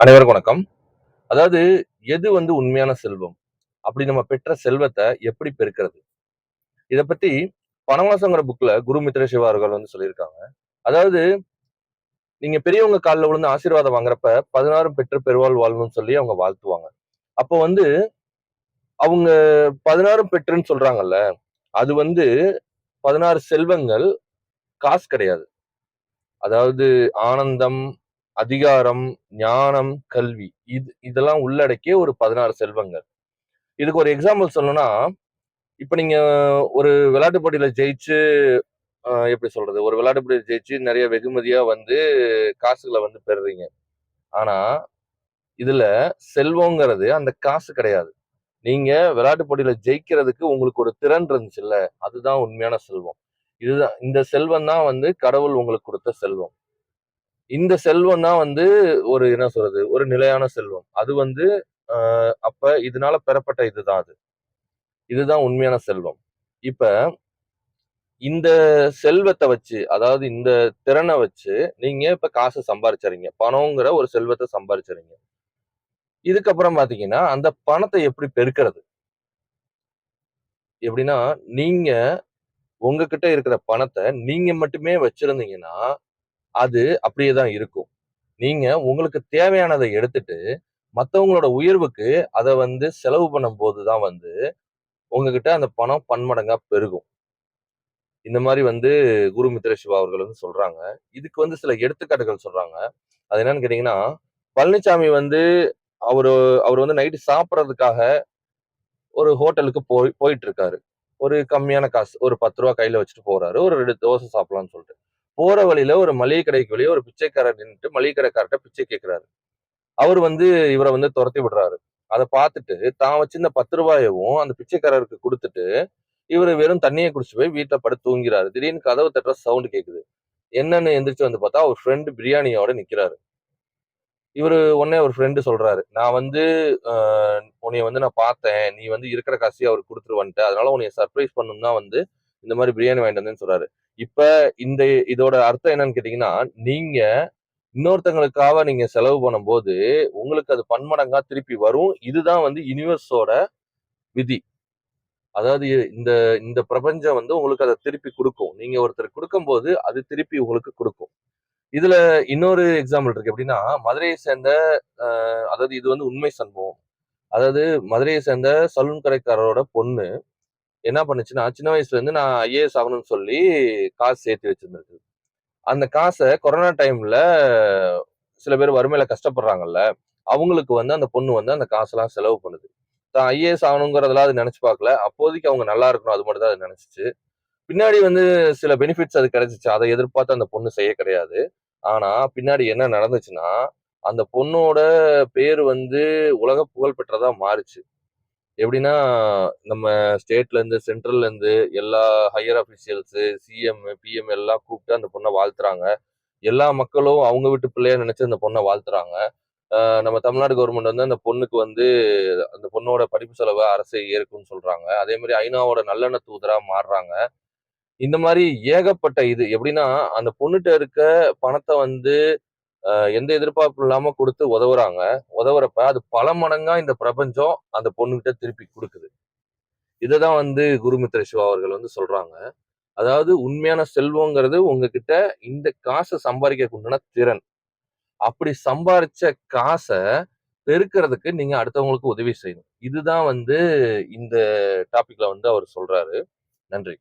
அனைவருக்கும் வணக்கம். அதாவது எது உண்மையான செல்வம்? அப்படி நம்ம பெற்ற செல்வத்த எப்படி பெருக்குறது? இத பத்தி பணவாசங்கிற புக்ல குரு மித்ர சிவா அவர்கள் சொல்லியிருக்காங்க. அதாவது நீங்க பெரியவங்க கால்ல விழுந்து ஆசீர்வாதம் வாங்குறப்ப 16 பெற்று பெருவாழ் வாழணும்னு சொல்லி அவங்க வாழ்த்துவாங்க. அப்போ அவங்க 16 பெற்றுன்னு சொல்றாங்கல்ல, அது 16 செல்வங்கள் காசு கிடையாது. அதாவது ஆனந்தம், அதிகாரம், ஞானம், கல்வி இதெல்லாம் உள்ளடக்கிய ஒரு 16 செல்வங்கள். இதுக்கு ஒரு எக்ஸாம்பிள் சொல்லணும்னா, இப்ப நீங்க ஒரு விளையாட்டு போட்டியில ஜெயிச்சு எப்படி சொல்றது? ஒரு விளையாட்டு போட்டியில ஜெயிச்சு நெறைய வெகுமதியா காசுகள பெறுறீங்க. ஆனா, இதுல செல்வம்ங்கிறது அந்த காசு கிடையாது. நீங்க விளையாட்டு போட்டியில ஜெயிக்கிறதுக்கு உங்களுக்கு ஒரு திறன் இருந்துச்சுல்ல, அதுதான் உண்மையான செல்வம். இந்த செல்வம் தான் கடவுள் உங்களுக்கு குடுத்த செல்வம். இந்த செல்வம் தான் ஒரு என்ன சொல்றது? ஒரு நிலையான செல்வம். அது அ அப்ப இதனால பெறப்பட்ட இதுதான் அது. இதுதான் உண்மையான செல்வம். இப்ப இந்த செல்வத்த வச்சு, அதாவது இந்த திறன வச்சு, நீங்க இப்ப காசு சம்பாரிச்சர்றீங்க. பணம்ங்கிற ஒரு செல்வத்த சம்பாரிச்சர்றீங்க. இதுக்கப்புறம் பார்த்தீங்கன்னா, அந்த பணத்த எப்படி பெருக்குறது? எப்படின்னா, நீங்க உங்ககிட்ட இருக்கிற பணத்த நீங்க மட்டுமே வச்சிருந்தீங்கன்னா, அது அப்படியே தான் இருக்கும். நீங்க உங்களுக்கு தேவையானத எடுத்துட்டு, மத்தவங்களோட உயர்வுக்கு அத செலவு பண்ணும்போது தான் உங்ககிட்ட அந்த பணம் பன்மடங்கா பெருகும். இந்த மாரி குரு மித்ர சிவா அவர்கள் சொல்றாங்க. இதுக்கு சில எடுத்துக்காட்டுகள் சொல்றாங்க. அது என்னன்னு கேட்டீங்கன்னா, பழனிச்சாமி அவரு அவரு நைட்டு சாப்பிடுறதுக்காக ஒரு ஹோட்டலுக்கு போயிட்டு இருக்காரு. ஒரு கம்மியான காசு. ஒரு ரூ. 10 கையில வச்சுட்டு போறாரு. ஒரு 2 தோசை சாப்பிடலாம்ன்னு சொல்லிட்டு. போற வழியில ஒரு மளிகை கடைக்கு வெளிய ஒரு பிச்சைக்காரர் நின்னுட்டு மளிகை கடைக்காரர்ட்ட பிச்சை கேட்கிறாரு. அவரு இவர தொரத்தி விடுறாரு. அத பார்த்துட்டு தான் வச்சிருந்த ரூ. 10வும் அந்த பிச்சைக்காரருக்கு குடுத்துட்டு, இவரு வெறும் தண்ணிய குடிச்சிட்டு போய் வீட்ல படுத்து தூங்கிறாரு. திடீர்னு கதவு தட்டுற சவுண்ட் கேட்குது. என்னன்னு எந்திரிச்சு பார்த்தா, அவர் ஃப்ரெண்ட் பிரியாணியோட நிக்கிறாரு. உடனே ஒரு ஃப்ரெண்ட் சொல்றாரு. "நான் அ உன்னைய நான் பார்த்தேன். நீ இருக்கிற காசையும் அவருக்கு குடுத்துட்டு வந்துட்ட. அதனால உன்னைய சர்ப்ரைஸ் பண்ணணும்னு தான் இந்த மாரி பிரியாணி வாங்கிட்டு வந்தேன்னு" சொல்றாரு. இப்ப இந்த இதோட அர்த்தம் என்னன்னு கேட்டீங்கன்னா, நீங்க இன்னொருத்தங்களுக்காக நீங்க செலவு பண்ணும்போது, உங்களுக்கு அது பன்மடங்கா திருப்பி வரும். இதுதான் யுனிவர்ஸோட விதி. அதாவது இந்த இந்த பிரபஞ்சம் உங்களுக்கு அத திருப்பி குடுக்கும். நீங்க ஒருத்தருக்கு குடுக்கும்போது, அது திருப்பி உங்களுக்கு குடுக்கும். இதுல இன்னொரு எக்ஸாம்பிள் இருக்கு. எப்படின்னா, மதுரையை சேர்ந்த அதாவது இது உண்மை சம்பவம். அதாவது மதுரையை சேர்ந்த சலூன் கடைக்காரரோட பொண்ணு என்ன பண்ணுச்சுன்னா, சின்ன வயசுல இருந்து நான் ஐஏஎஸ் ஆகணும்னு சொல்லி காசு சேர்த்து வச்சிருந்திருக்கு. அந்த காச கொரோனா டைம்ல சில பேர் வறுமையில கஷ்டப்படுறாங்கல்ல, அவங்களுக்கு அந்த பொண்ணு அந்த காசெல்லாம் செலவு பண்ணுது. தான் ஐஏஎஸ் ஆகணுங்கிறதெல்லாம் அது நெனச்சு பார்க்கல. அப்போதைக்கு அவங்க நல்லா இருக்கணும். அது மட்டும் தான் அது நெனச்சுச்சு. பின்னாடி சில பெனிஃபிட்ஸ் அது கிடைச்சுச்சு. அத எதிர்பார்த்து அந்த பொண்ணு செய்ய கிடையாது. ஆனா, பின்னாடி என்ன நடந்துச்சுன்னா, அந்த பொண்ணோட பேரு உலக புகழ் பெற்றதா மாறுச்சு. எப்படின்னா, நம்ம ஸ்டேட்ல இருந்து, சென்ட்ரல்ல இருந்து எல்லா ஹையர் அஃபிஷியல்ஸ், சிஎம், பிஎம் எல்லாம் கூப்பிட்டு அந்த பொண்ண வாழ்த்துறாங்க. எல்லா மக்களும் அவங்க வீட்டு பிள்ளையா நினைச்சு அந்த பொண்ண வாழ்த்துறாங்க. நம்ம தமிழ்நாடு கவர்மெண்ட் அந்த பொண்ணுக்கு அந்த பொண்ணோட படிப்பு செலவ அரசே ஏற்கும்னு சொல்றாங்க. அதே மாரி ஐநாவோட நல்லெண்ண தூதரா மாறுறாங்க. இந்த மாரி ஏகப்பட்ட இது. எப்படின்னா, அந்த பொண்ணுட்ட இருக்க பணத்த எந்த எதிர்பார்ப்பும் இல்லாம குடுத்து உதவுறாங்க. உதவுறப்ப அது பல மடங்கா இந்த பிரபஞ்சம் அந்த பொண்ணுகிட்ட திருப்பி குடுக்குது. இததான் குருமித்ர சிவா அவர்கள் சொல்றாங்க. அதாவது உண்மையான செல்வங்கிறது உங்ககிட்ட இந்த காச சம்பாரிக்கிறதுக்கு உண்டான திறன். அப்படி சம்பாரிச்ச காச பெருக்குறதுக்கு நீங்க அடுத்தவங்களுக்கு உதவி செய்யணும். இதுதான் இந்த டாபிக்ல அவர் சொல்றாரு. நன்றி.